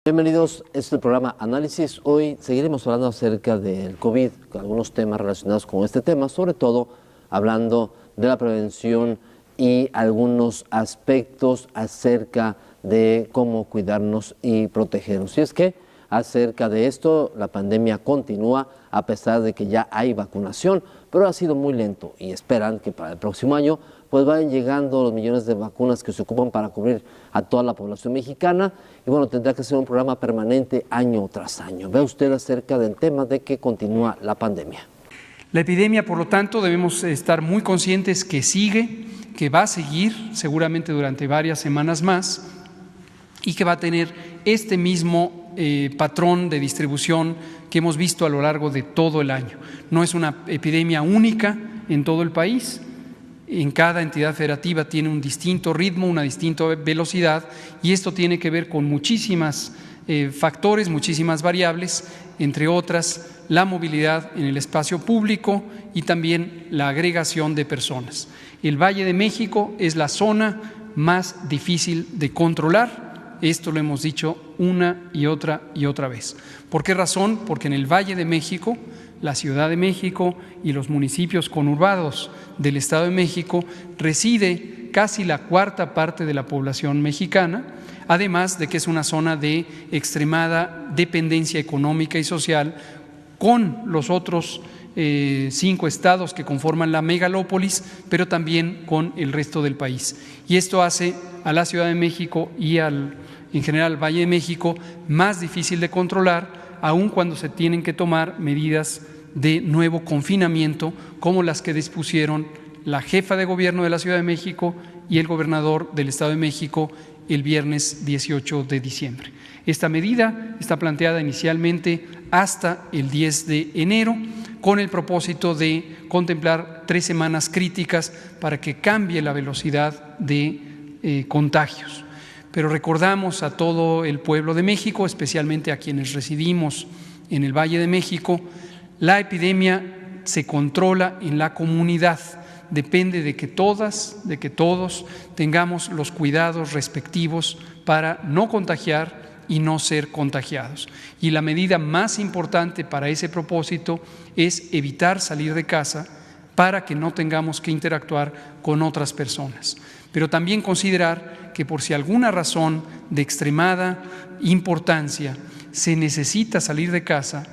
Bienvenidos, este es el programa Análisis. Hoy seguiremos hablando acerca del COVID, con algunos temas relacionados con este tema, sobre todo hablando de la prevención y algunos aspectos acerca de cómo cuidarnos y protegernos. Y es que acerca de esto, la pandemia continúa a pesar de que ya hay vacunación, pero ha sido muy lento y esperan que para el próximo año pues vayan llegando los millones de vacunas que se ocupan para cubrir a toda la población mexicana. Y bueno, tendrá que ser un programa permanente año tras año. Vea usted acerca del tema de que continúa la pandemia. La epidemia, por lo tanto, debemos estar muy conscientes que sigue, que va a seguir seguramente durante varias semanas más y que va a tener este mismo patrón de distribución que hemos visto a lo largo de todo el año. No es una epidemia única en todo el país. En cada entidad federativa tiene un distinto ritmo, una distinta velocidad, y esto tiene que ver con muchísimas factores, muchísimas variables, entre otras la movilidad en el espacio público y también la agregación de personas. El Valle de México es la zona más difícil de controlar. Esto lo hemos dicho una y otra vez. ¿Por qué razón? Porque en el Valle de México, la Ciudad de México y los municipios conurbados del Estado de México reside casi la cuarta parte de la población mexicana, además de que es una zona de extremada dependencia económica y social con los otros 5 estados que conforman la megalópolis, pero también con el resto del país. Y esto hace a la Ciudad de México y en general al Valle de México más difícil de controlar, aun cuando se tienen que tomar medidas de nuevo confinamiento, como las que dispusieron la jefa de gobierno de la Ciudad de México y el gobernador del Estado de México el viernes 18 de diciembre. Esta medida está planteada inicialmente hasta el 10 de enero, con el propósito de contemplar 3 semanas críticas para que cambie la velocidad de contagios. Pero recordamos a todo el pueblo de México, especialmente a quienes residimos en el Valle de México, la epidemia se controla en la comunidad. Depende de que todos tengamos los cuidados respectivos para no contagiar y no ser contagiados. Y la medida más importante para ese propósito es evitar salir de casa para que no tengamos que interactuar con otras personas. Pero también considerar que por si alguna razón de extremada importancia se necesita salir de casa,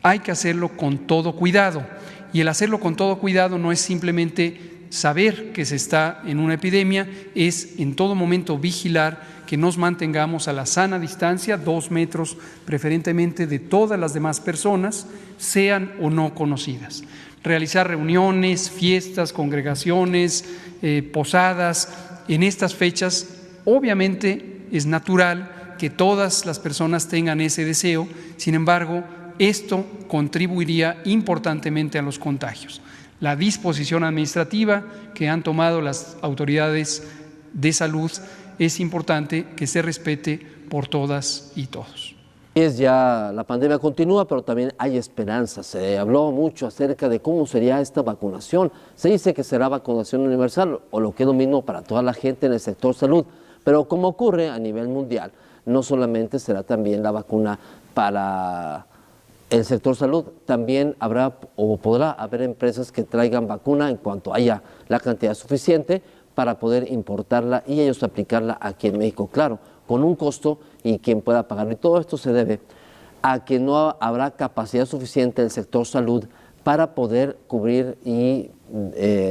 hay que hacerlo con todo cuidado. Y el hacerlo con todo cuidado no es simplemente saber que se está en una epidemia, es en todo momento vigilar que nos mantengamos a la sana distancia, 2 metros preferentemente de todas las demás personas, sean o no conocidas. Realizar reuniones, fiestas, congregaciones, posadas. En estas fechas, obviamente, es natural que todas las personas tengan ese deseo, sin embargo, esto contribuiría importantemente a los contagios. La disposición administrativa que han tomado las autoridades de salud es importante que se respete por todas y todos. La pandemia continúa, pero también hay esperanza. Se habló mucho acerca de cómo sería esta vacunación. Se dice que será vacunación universal, o lo que es lo mismo para toda la gente en el sector salud. Pero como ocurre a nivel mundial, no solamente será también la vacuna para el sector salud, también habrá o podrá haber empresas que traigan vacuna en cuanto haya la cantidad suficiente para poder importarla y ellos aplicarla aquí en México, claro, con un costo y quien pueda pagarlo. Y todo esto se debe a que no habrá capacidad suficiente del sector salud para poder cubrir y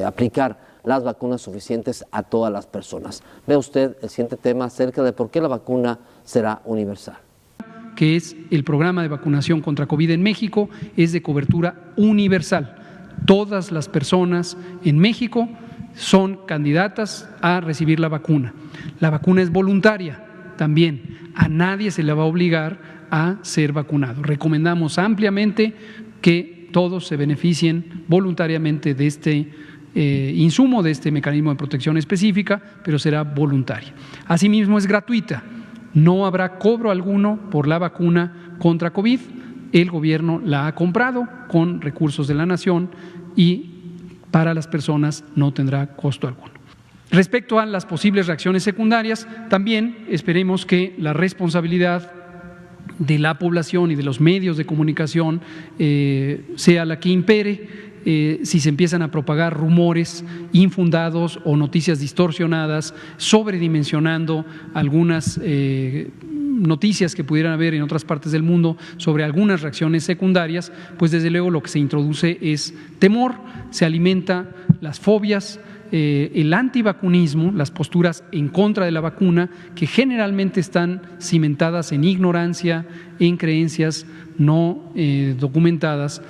aplicar las vacunas suficientes a todas las personas. Ve usted el siguiente tema acerca de por qué la vacuna será universal. Que es el programa de vacunación contra COVID en México, es de cobertura universal. Todas las personas en México son candidatas a recibir la vacuna. La vacuna es voluntaria también. A nadie se le va a obligar a ser vacunado. Recomendamos ampliamente que todos se beneficien voluntariamente de este insumo de este mecanismo de protección específica, pero será voluntaria. Asimismo, es gratuita. No habrá cobro alguno por la vacuna contra COVID. El gobierno la ha comprado con recursos de la nación y para las personas no tendrá costo alguno. Respecto a las posibles reacciones secundarias, también esperemos que la responsabilidad de la población y de los medios de comunicación sea la que impere. Si se empiezan a propagar rumores infundados o noticias distorsionadas, sobredimensionando algunas noticias que pudieran haber en otras partes del mundo sobre algunas reacciones secundarias, pues desde luego lo que se introduce es temor, se alimenta las fobias, el antivacunismo, las posturas en contra de la vacuna, que generalmente están cimentadas en ignorancia, en creencias no documentadas,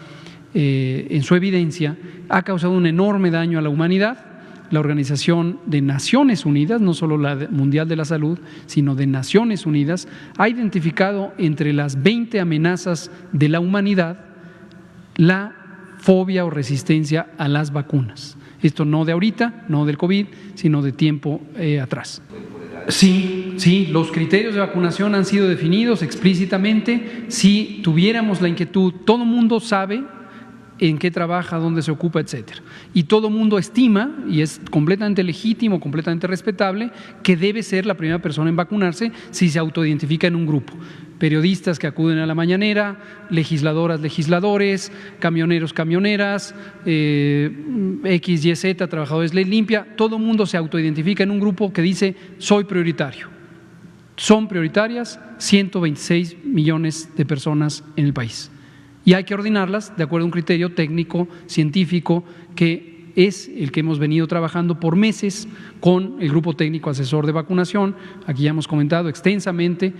en su evidencia, ha causado un enorme daño a la humanidad. La Organización de Naciones Unidas, no solo la Mundial de la Salud, sino de Naciones Unidas, ha identificado entre las 20 amenazas de la humanidad la fobia o resistencia a las vacunas. Esto no de ahorita, no del COVID, sino de tiempo atrás. Sí, los criterios de vacunación han sido definidos explícitamente. Si tuviéramos la inquietud, todo mundo sabe en qué trabaja, dónde se ocupa, etcétera. Y todo mundo estima, y es completamente legítimo, completamente respetable, que debe ser la primera persona en vacunarse si se autoidentifica en un grupo. Periodistas que acuden a la mañanera, legisladoras, legisladores, camioneros, camioneras, X, Y, Z, trabajadores ley limpia, todo mundo se autoidentifica en un grupo que dice soy prioritario. Son prioritarias 126 millones de personas en el país. Y hay que ordenarlas de acuerdo a un criterio técnico, científico, que es el que hemos venido trabajando por meses con el Grupo Técnico Asesor de Vacunación. Aquí ya hemos comentado extensamente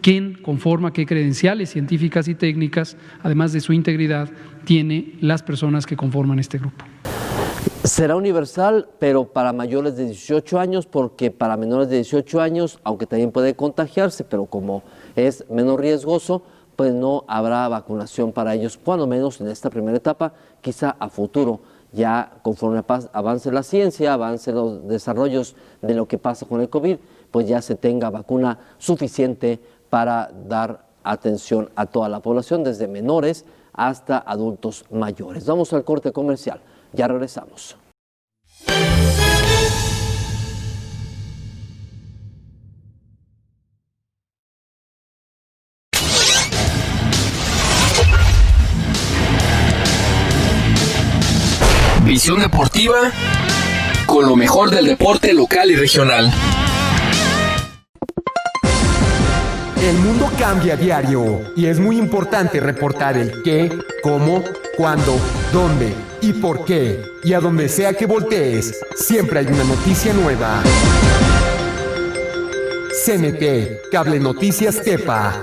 quién conforma, qué credenciales científicas y técnicas, además de su integridad, tiene las personas que conforman este grupo. Será universal, pero para mayores de 18 años, porque para menores de 18 años, aunque también puede contagiarse, pero como es menos riesgoso, pues no habrá vacunación para ellos, cuando menos en esta primera etapa, quizá a futuro, ya conforme avance la ciencia, avance los desarrollos de lo que pasa con el COVID, pues ya se tenga vacuna suficiente para dar atención a toda la población, desde menores hasta adultos mayores. Vamos al corte comercial, ya regresamos. Visión deportiva con lo mejor del deporte local y regional. El mundo cambia a diario y es muy importante reportar el qué, cómo, cuándo, dónde y por qué. Y a donde sea que voltees, siempre hay una noticia nueva. CNT, Cable Noticias Tepa.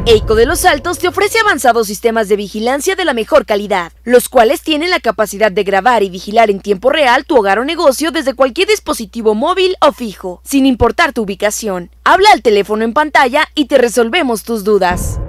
EICO de Los Altos te ofrece avanzados sistemas de vigilancia de la mejor calidad, los cuales tienen la capacidad de grabar y vigilar en tiempo real tu hogar o negocio desde cualquier dispositivo móvil o fijo, sin importar tu ubicación. Habla al teléfono en pantalla y te resolvemos tus dudas.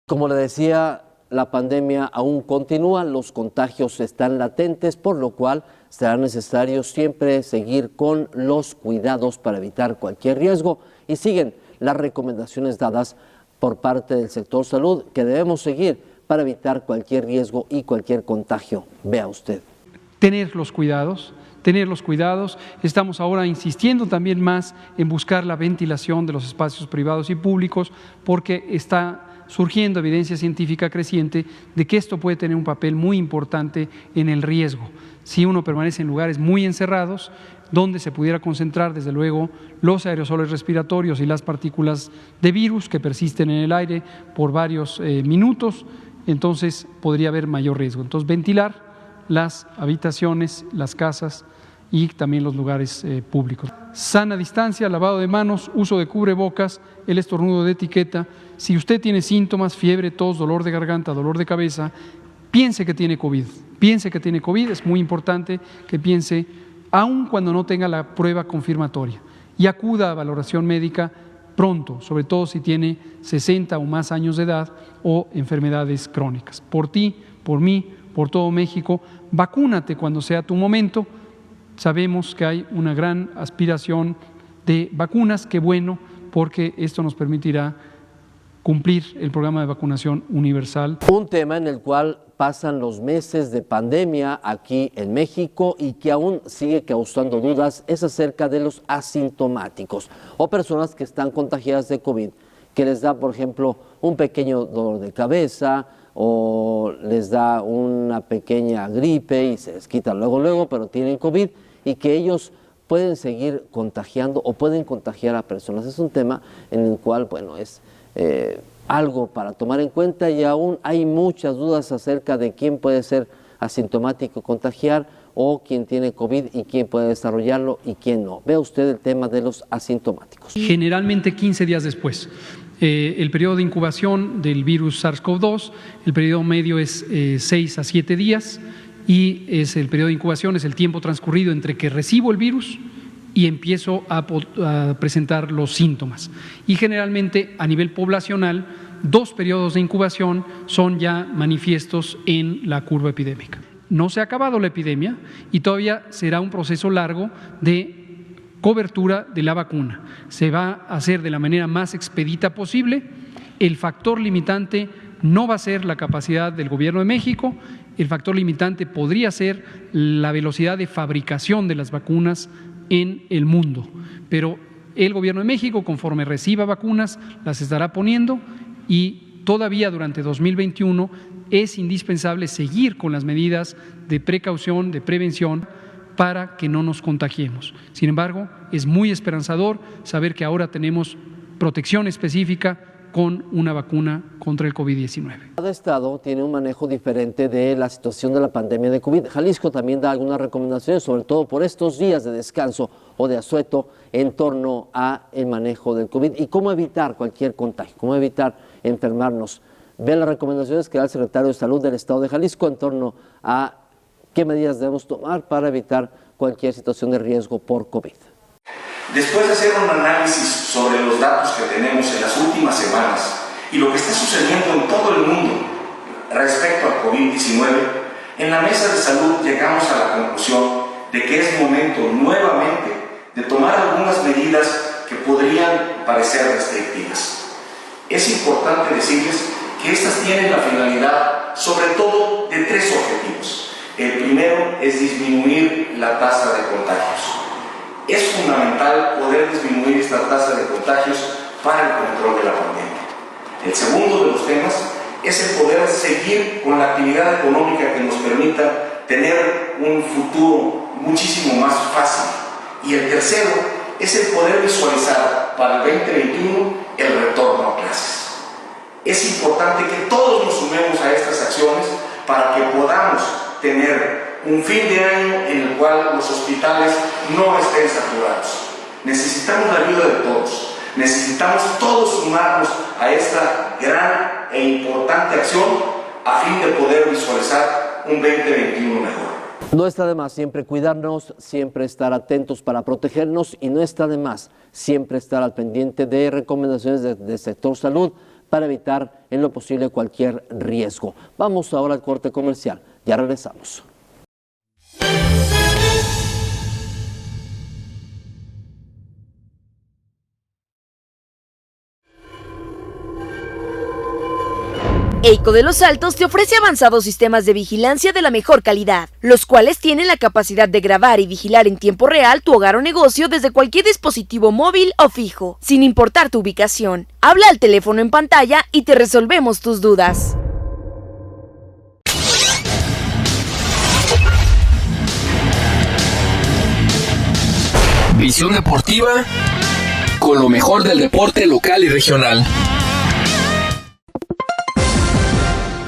Como le decía, la pandemia aún continúa, los contagios están latentes, por lo cual será necesario siempre seguir con los cuidados para evitar cualquier riesgo, y siguen las recomendaciones dadas por parte del sector salud que debemos seguir para evitar cualquier riesgo y cualquier contagio. Vea usted. Tener los cuidados. Estamos ahora insistiendo también más en buscar la ventilación de los espacios privados y públicos, porque está surgiendo evidencia científica creciente de que esto puede tener un papel muy importante en el riesgo. Si uno permanece en lugares muy encerrados, donde se pudiera concentrar desde luego los aerosoles respiratorios y las partículas de virus que persisten en el aire por varios minutos, entonces podría haber mayor riesgo. Entonces, ventilar las habitaciones, las casas y también los lugares públicos. Sana distancia, lavado de manos, uso de cubrebocas, el estornudo de etiqueta. Si usted tiene síntomas, fiebre, tos, dolor de garganta, dolor de cabeza, piense que tiene COVID. Es muy importante que piense aun cuando no tenga la prueba confirmatoria, y acuda a valoración médica pronto, sobre todo si tiene 60 o más años de edad o enfermedades crónicas. Por ti, por mí, por todo México, vacúnate cuando sea tu momento. Sabemos que hay una gran aspiración de vacunas, qué bueno, porque esto nos permitirá cumplir el programa de vacunación universal. Un tema en el cual pasan los meses de pandemia aquí en México y que aún sigue causando dudas es acerca de los asintomáticos o personas que están contagiadas de COVID, que les da, por ejemplo, un pequeño dolor de cabeza o les da una pequeña gripe y se les quita luego, pero tienen COVID y que ellos pueden seguir contagiando o pueden contagiar a personas. Es un tema en el cual, bueno, es algo para tomar en cuenta y aún hay muchas dudas acerca de quién puede ser asintomático, contagiar o quién tiene COVID y quién puede desarrollarlo y quién no. Vea usted el tema de los asintomáticos. Generalmente 15 días después. El periodo de incubación del virus SARS-CoV-2, el periodo medio es 6 a 7 días y es el periodo de incubación, es el tiempo transcurrido entre que recibo el virus y empiezo a presentar los síntomas. Y generalmente a nivel poblacional, 2 periodos de incubación son ya manifiestos en la curva epidémica. No se ha acabado la epidemia y todavía será un proceso largo de cobertura de la vacuna. Se va a hacer de la manera más expedita posible. El factor limitante no va a ser la capacidad del Gobierno de México, el factor limitante podría ser la velocidad de fabricación de las vacunas en el mundo, pero el Gobierno de México, conforme reciba vacunas, las estará poniendo y todavía durante 2021 es indispensable seguir con las medidas de precaución, de prevención, para que no nos contagiemos. Sin embargo, es muy esperanzador saber que ahora tenemos protección específica con una vacuna contra el COVID-19. Cada estado tiene un manejo diferente de la situación de la pandemia de COVID. Jalisco también da algunas recomendaciones, sobre todo por estos días de descanso o de asueto en torno a el manejo del COVID y cómo evitar cualquier contagio, cómo evitar enfermarnos. Ve las recomendaciones que da el secretario de Salud del estado de Jalisco en torno a qué medidas debemos tomar para evitar cualquier situación de riesgo por COVID. Después de hacer un análisis sobre los datos que tenemos en las últimas semanas y lo que está sucediendo en todo el mundo respecto al COVID-19, en la mesa de salud llegamos a la conclusión de que es momento nuevamente de tomar algunas medidas que podrían parecer restrictivas. Es importante decirles que estas tienen la finalidad sobre todo de 3 objetivos. El primero es disminuir la tasa de contagios. Es fundamental poder disminuir esta tasa de contagios para el control de la pandemia. El segundo de los temas es el poder seguir con la actividad económica que nos permita tener un futuro muchísimo más fácil. Y el tercero es el poder visualizar para el 2021 el retorno a clases. Es importante que todos nos sumemos a estas acciones para que podamos tener un fin de año en el cual los hospitales no estén saturados. Necesitamos la ayuda de todos. Necesitamos todos sumarnos a esta gran e importante acción a fin de poder visualizar un 2021 mejor. No está de más siempre cuidarnos, siempre estar atentos para protegernos y no está de más siempre estar al pendiente de recomendaciones del sector salud para evitar en lo posible cualquier riesgo. Vamos ahora al corte comercial. Ya regresamos. EICO de Los Altos te ofrece avanzados sistemas de vigilancia de la mejor calidad, los cuales tienen la capacidad de grabar y vigilar en tiempo real tu hogar o negocio desde cualquier dispositivo móvil o fijo, sin importar tu ubicación. Habla al teléfono en pantalla y te resolvemos tus dudas. Visión deportiva con lo mejor del deporte local y regional.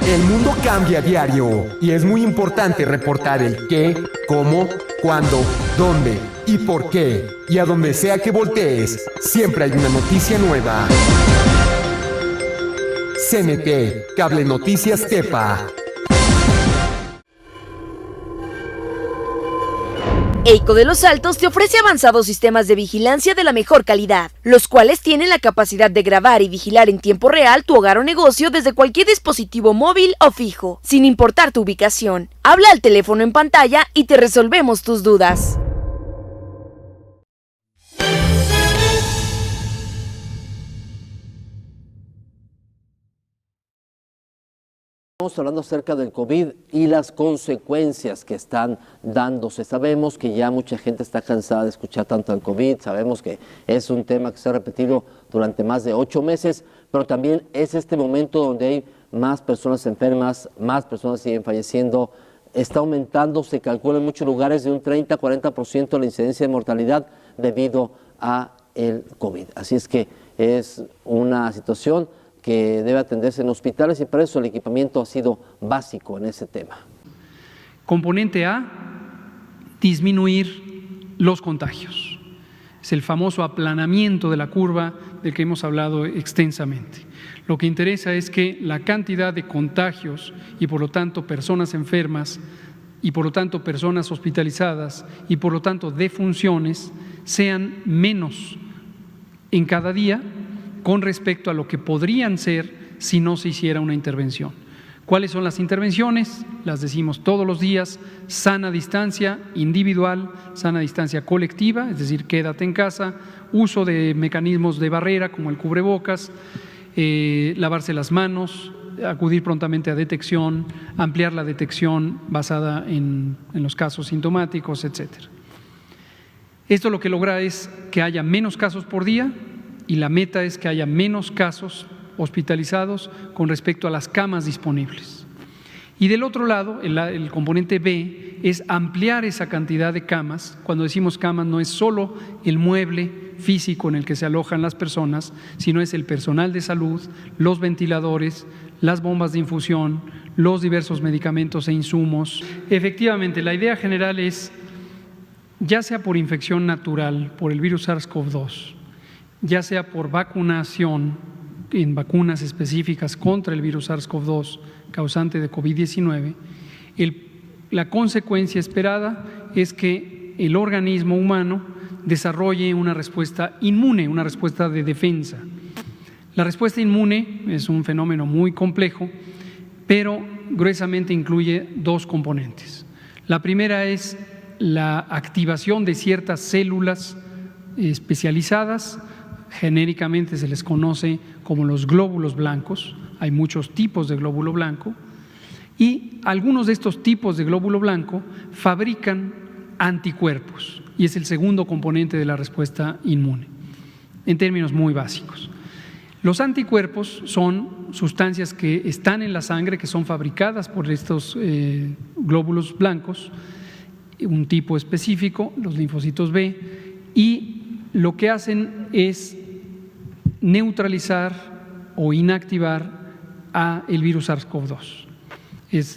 El mundo cambia a diario y es muy importante reportar el qué, cómo, cuándo, dónde y por qué. Y a donde sea que voltees, siempre hay una noticia nueva. CNT, Cable Noticias Tepa. EICO de Los Altos te ofrece avanzados sistemas de vigilancia de la mejor calidad, los cuales tienen la capacidad de grabar y vigilar en tiempo real tu hogar o negocio desde cualquier dispositivo móvil o fijo, sin importar tu ubicación. Habla al teléfono en pantalla y te resolvemos tus dudas. Estamos hablando acerca del COVID y las consecuencias que están dándose. Sabemos que ya mucha gente está cansada de escuchar tanto el COVID, sabemos que es un tema que se ha repetido durante más de 8 meses, pero también es este momento donde hay más personas enfermas, más personas siguen falleciendo, está aumentando, se calcula en muchos lugares de un 30-40% la incidencia de mortalidad debido a el COVID. Así es que es una situación que debe atenderse en hospitales y para eso el equipamiento ha sido básico en ese tema. Componente A, disminuir los contagios. Es el famoso aplanamiento de la curva del que hemos hablado extensamente. Lo que interesa es que la cantidad de contagios y por lo tanto personas enfermas y por lo tanto personas hospitalizadas y por lo tanto defunciones sean menos en cada día con respecto a lo que podrían ser si no se hiciera una intervención. ¿Cuáles son las intervenciones? Las decimos todos los días: sana distancia individual, sana distancia colectiva, es decir, quédate en casa, uso de mecanismos de barrera como el cubrebocas, lavarse las manos, acudir prontamente a detección, ampliar la detección basada en los casos sintomáticos, etcétera. Esto lo que logra es que haya menos casos por día, y la meta es que haya menos casos hospitalizados con respecto a las camas disponibles. Y del otro lado, el componente B es ampliar esa cantidad de camas. Cuando decimos camas no es solo el mueble físico en el que se alojan las personas, sino es el personal de salud, los ventiladores, las bombas de infusión, los diversos medicamentos e insumos. Efectivamente, la idea general es, ya sea por infección natural, por el virus SARS-CoV-2, ya sea por vacunación en vacunas específicas contra el virus SARS-CoV-2 causante de COVID-19, la consecuencia esperada es que el organismo humano desarrolle una respuesta inmune, una respuesta de defensa. La respuesta inmune es un fenómeno muy complejo, pero gruesamente incluye 2 componentes. La primera es la activación de ciertas células especializadas. Genéricamente se les conoce como los glóbulos blancos. Hay muchos tipos de glóbulo blanco y algunos de estos tipos de glóbulo blanco fabrican anticuerpos y es el segundo componente de la respuesta inmune, en términos muy básicos. Los anticuerpos son sustancias que están en la sangre, que son fabricadas por estos glóbulos blancos, un tipo específico, los linfocitos B, y lo que hacen es neutralizar o inactivar a el virus SARS-CoV-2.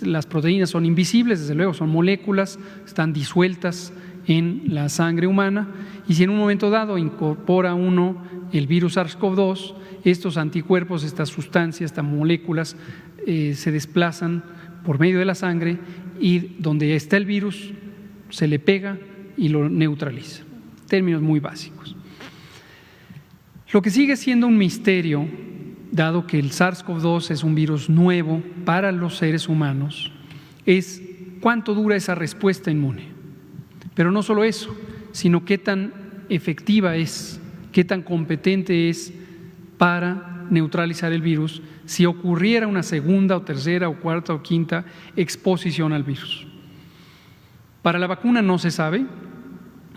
Las proteínas son invisibles, desde luego, son moléculas, están disueltas en la sangre humana y si en un momento dado incorpora uno el virus SARS-CoV-2, estos anticuerpos, estas sustancias, estas moléculas se desplazan por medio de la sangre y donde está el virus se le pega y lo neutraliza. Términos muy básicos. Lo que sigue siendo un misterio, dado que el SARS-CoV-2 es un virus nuevo para los seres humanos, es cuánto dura esa respuesta inmune. Pero no solo eso, sino qué tan efectiva es, qué tan competente es para neutralizar el virus si ocurriera una segunda o tercera o cuarta o quinta exposición al virus. Para la vacuna no se sabe,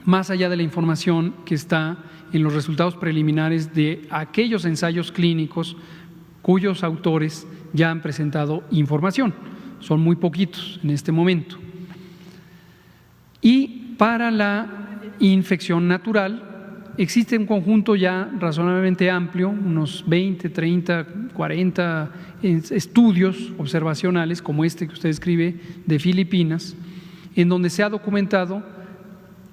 más allá de la información que está en los resultados preliminares de aquellos ensayos clínicos cuyos autores ya han presentado información. Son muy poquitos en este momento. Y para la infección natural existe un conjunto ya razonablemente amplio, unos 20, 30, 40 estudios observacionales como este que usted escribe de Filipinas, en donde se ha documentado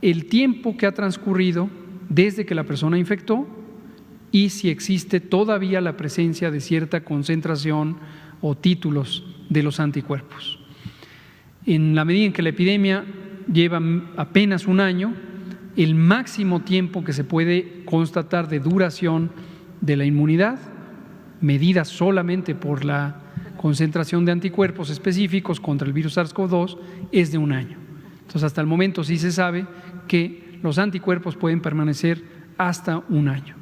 el tiempo que ha transcurrido desde que la persona infectó y si existe todavía la presencia de cierta concentración o títulos de los anticuerpos. En la medida en que la epidemia lleva apenas un año. El máximo tiempo que se puede constatar de duración de la inmunidad, medida solamente por la concentración de anticuerpos específicos contra el virus SARS-CoV-2, es de un año. Entonces, hasta el momento sí se sabe que los anticuerpos pueden permanecer hasta un año.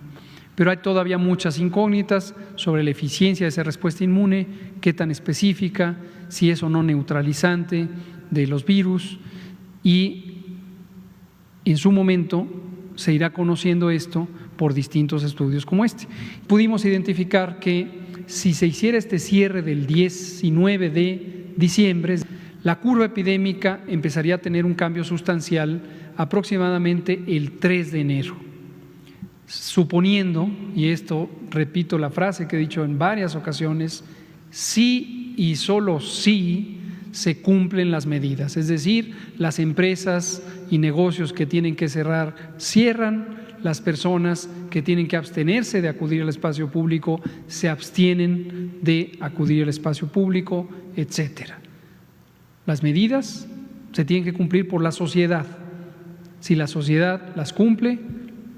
Pero hay todavía muchas incógnitas sobre la eficiencia de esa respuesta inmune, qué tan específica, si es o no neutralizante de los virus, y en su momento se irá conociendo esto por distintos estudios como este. Pudimos identificar que si se hiciera este cierre del 19 de diciembre, la curva epidémica empezaría a tener un cambio sustancial aproximadamente el 3 de enero. Suponiendo, y esto repito la frase que he dicho en varias ocasiones, si y solo si se cumplen las medidas, es decir, las empresas y negocios que tienen que cerrar, cierran, las personas que tienen que abstenerse de acudir al espacio público, se abstienen de acudir al espacio público, etcétera. Las medidas se tienen que cumplir por la sociedad. Si la sociedad las cumple,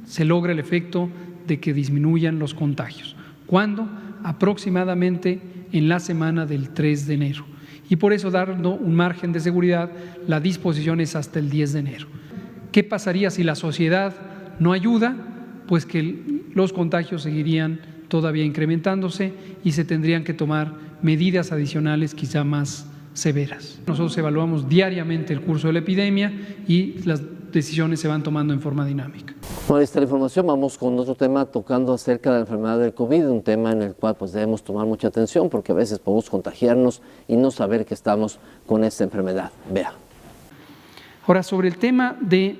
se logra el efecto de que disminuyan los contagios. ¿Cuándo? Aproximadamente en la semana del 3 de enero. Y por eso, dando un margen de seguridad, la disposición es hasta el 10 de enero. ¿Qué pasaría si la sociedad no ayuda? Pues que los contagios seguirían todavía incrementándose y se tendrían que tomar medidas adicionales quizá más severas. Nosotros evaluamos diariamente el curso de la epidemia y las decisiones se van tomando en forma dinámica. Con esta información vamos con otro tema tocando acerca de la enfermedad del COVID, un tema en el cual pues debemos tomar mucha atención porque a veces podemos contagiarnos y no saber que estamos con esta enfermedad. Vea. Ahora, sobre el tema de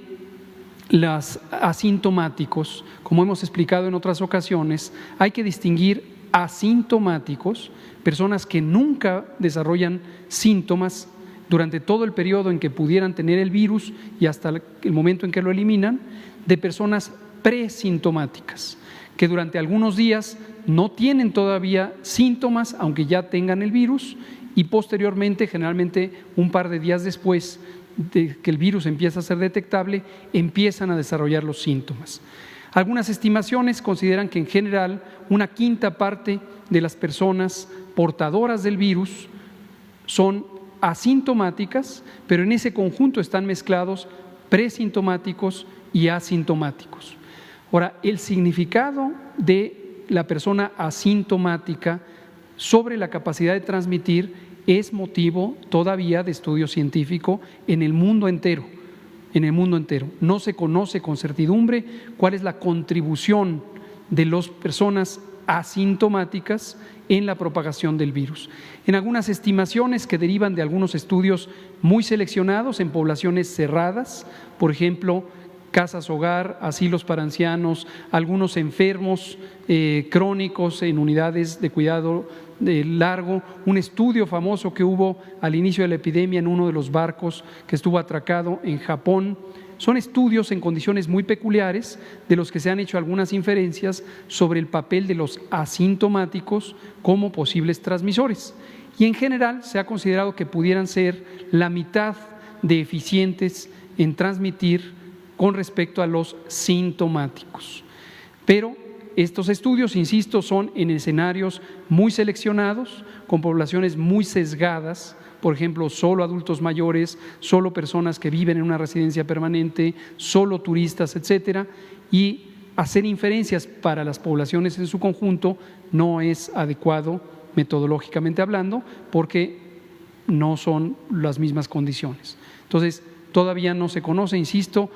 los asintomáticos, como hemos explicado en otras ocasiones, hay que distinguir asintomáticos, personas que nunca desarrollan síntomas durante todo el periodo en que pudieran tener el virus y hasta el momento en que lo eliminan, de personas presintomáticas, que durante algunos días no tienen todavía síntomas, aunque ya tengan el virus, y posteriormente, generalmente un par de días después de que el virus empieza a ser detectable, empiezan a desarrollar los síntomas. Algunas estimaciones consideran que en general una quinta parte de las personas portadoras del virus son asintomáticas, pero en ese conjunto están mezclados presintomáticos y asintomáticos. Ahora, el significado de la persona asintomática sobre la capacidad de transmitir es motivo todavía de estudio científico en el mundo entero. En el mundo entero. No se conoce con certidumbre cuál es la contribución de las personas asintomáticas en la propagación del virus. En algunas estimaciones que derivan de algunos estudios muy seleccionados en poblaciones cerradas, por ejemplo, casas hogar, asilos para ancianos, algunos enfermos crónicos en unidades de cuidado largo, un estudio famoso que hubo al inicio de la epidemia en uno de los barcos que estuvo atracado en Japón. Son estudios en condiciones muy peculiares de los que se han hecho algunas inferencias sobre el papel de los asintomáticos como posibles transmisores. Y en general se ha considerado que pudieran ser la mitad de eficientes en transmitir con respecto a los sintomáticos. Pero estos estudios, insisto, son en escenarios muy seleccionados, con poblaciones muy sesgadas, por ejemplo, solo adultos mayores, solo personas que viven en una residencia permanente, solo turistas, etcétera, y hacer inferencias para las poblaciones en su conjunto no es adecuado metodológicamente hablando, porque no son las mismas condiciones. Entonces, todavía no se conoce, insisto,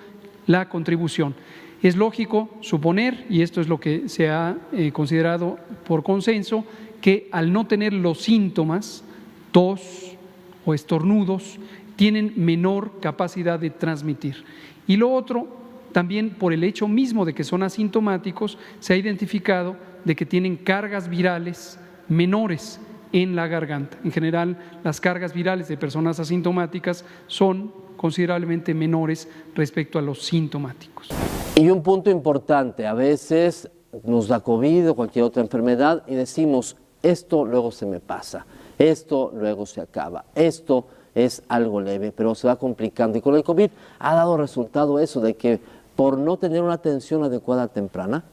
la contribución. Es lógico suponer, y esto es lo que se ha considerado por consenso, que al no tener los síntomas, tos o estornudos, tienen menor capacidad de transmitir. Y lo otro, también por el hecho mismo de que son asintomáticos, se ha identificado de que tienen cargas virales menores en la garganta. En general, las cargas virales de personas asintomáticas son considerablemente menores respecto a los sintomáticos. Y un punto importante, a veces nos da COVID o cualquier otra enfermedad y decimos, esto luego se me pasa, esto luego se acaba, esto es algo leve, pero se va complicando. Y con el COVID ha dado resultado eso de que por no tener una atención adecuada temprana,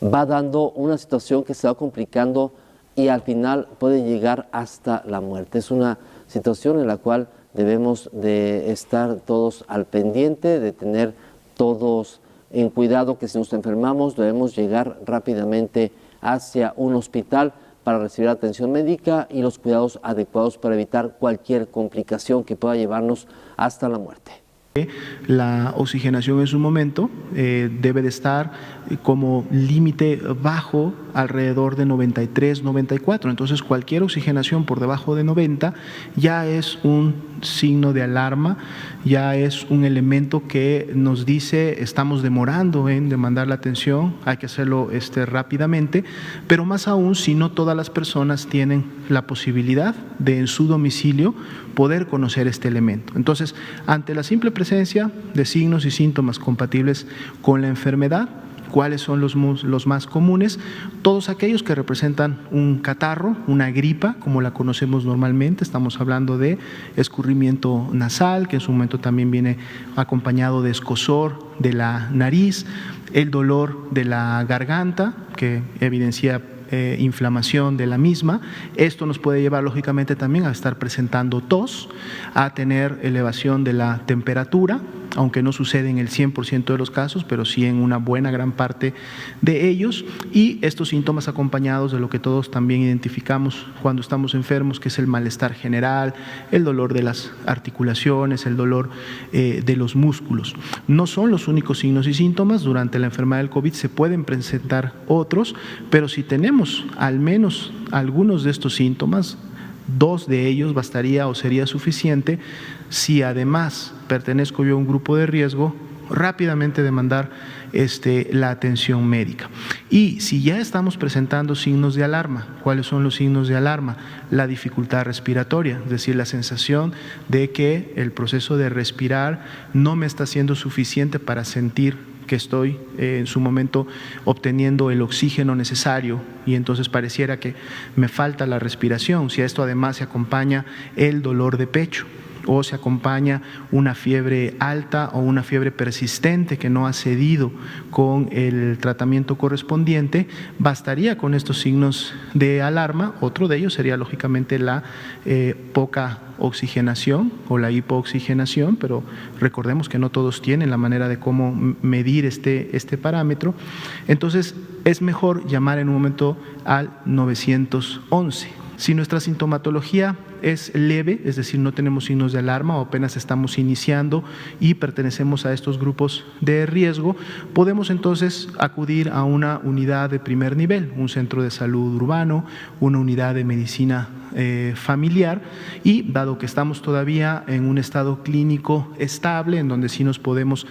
va dando una situación que se va complicando y al final puede llegar hasta la muerte. Es una situación en la cual debemos de estar todos al pendiente, de tener todos en cuidado que si nos enfermamos debemos llegar rápidamente hacia un hospital para recibir atención médica y los cuidados adecuados para evitar cualquier complicación que pueda llevarnos hasta la muerte. La oxigenación en su momento debe de estar como límite bajo alrededor de 93, 94. Entonces cualquier oxigenación por debajo de 90 ya es un signo de alarma, ya es un elemento que nos dice estamos demorando en demandar la atención, hay que hacerlo rápidamente, pero más aún si no todas las personas tienen la posibilidad de en su domicilio poder conocer este elemento. Entonces, ante la simple presencia de signos y síntomas compatibles con la enfermedad, ¿cuáles son los más comunes? Todos aquellos que representan un catarro, una gripa, como la conocemos normalmente. Estamos hablando de escurrimiento nasal, que en su momento también viene acompañado de escozor de la nariz, el dolor de la garganta, que evidencia inflamación de la misma. Esto nos puede llevar lógicamente también a estar presentando tos, a tener elevación de la temperatura, aunque no sucede en el 100% de los casos, pero sí en una buena gran parte de ellos, y estos síntomas acompañados de lo que todos también identificamos cuando estamos enfermos, que es el malestar general, el dolor de las articulaciones, el dolor de los músculos. No son los únicos signos y síntomas. Durante la enfermedad del COVID se pueden presentar otros, pero si tenemos al menos algunos de estos síntomas, 2 de ellos bastaría o sería suficiente. Si además pertenezco yo a un grupo de riesgo, rápidamente demandar la atención médica. Y si ya estamos presentando signos de alarma, ¿cuáles son los signos de alarma? La dificultad respiratoria, es decir, la sensación de que el proceso de respirar no me está siendo suficiente para sentir que estoy en su momento obteniendo el oxígeno necesario y entonces pareciera que me falta la respiración. Si a esto además se acompaña el dolor de pecho o se acompaña una fiebre alta o una fiebre persistente que no ha cedido con el tratamiento correspondiente, bastaría con estos signos de alarma. Otro de ellos sería lógicamente la poca oxigenación o la hipooxigenación, pero recordemos que no todos tienen la manera de cómo medir este parámetro. Entonces es mejor llamar en un momento al 911. Si nuestra sintomatología es leve, es decir, no tenemos signos de alarma o apenas estamos iniciando y pertenecemos a estos grupos de riesgo, podemos entonces acudir a una unidad de primer nivel, un centro de salud urbano, una unidad de medicina familiar, y dado que estamos todavía en un estado clínico estable, en donde sí nos podemos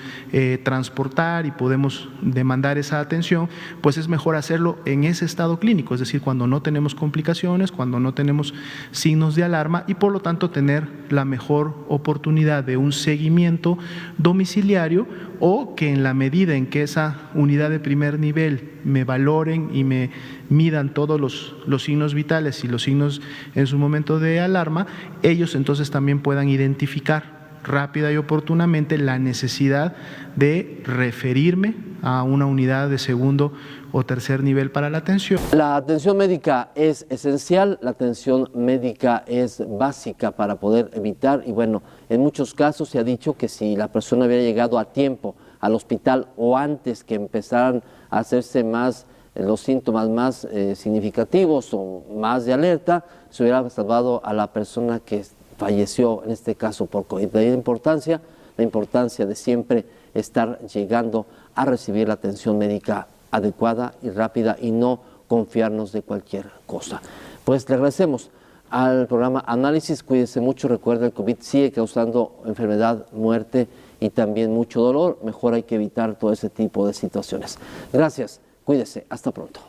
transportar y podemos demandar esa atención, pues es mejor hacerlo en ese estado clínico, es decir, cuando no tenemos complicaciones, cuando no tenemos signos de alarma, y por lo tanto tener la mejor oportunidad de un seguimiento domiciliario, o que en la medida en que esa unidad de primer nivel me valoren y me midan todos los signos vitales y los signos en su momento de alarma, ellos entonces también puedan identificar rápida y oportunamente la necesidad de referirme a una unidad de segundo o tercer nivel para la atención. La atención médica es esencial, la atención médica es básica para poder evitar, y bueno, en muchos casos se ha dicho que si la persona hubiera llegado a tiempo al hospital o antes que empezaran a hacerse más los síntomas más significativos o más de alerta, se hubiera salvado a la persona que falleció en este caso por COVID. De ahí la importancia de siempre estar llegando a recibir la atención médica adecuada y rápida y no confiarnos de cualquier cosa. Pues le agradecemos al programa Análisis. Cuídese mucho, recuerda, el COVID sigue causando enfermedad, muerte y también mucho dolor. Mejor hay que evitar todo ese tipo de situaciones. Gracias, cuídese, hasta pronto.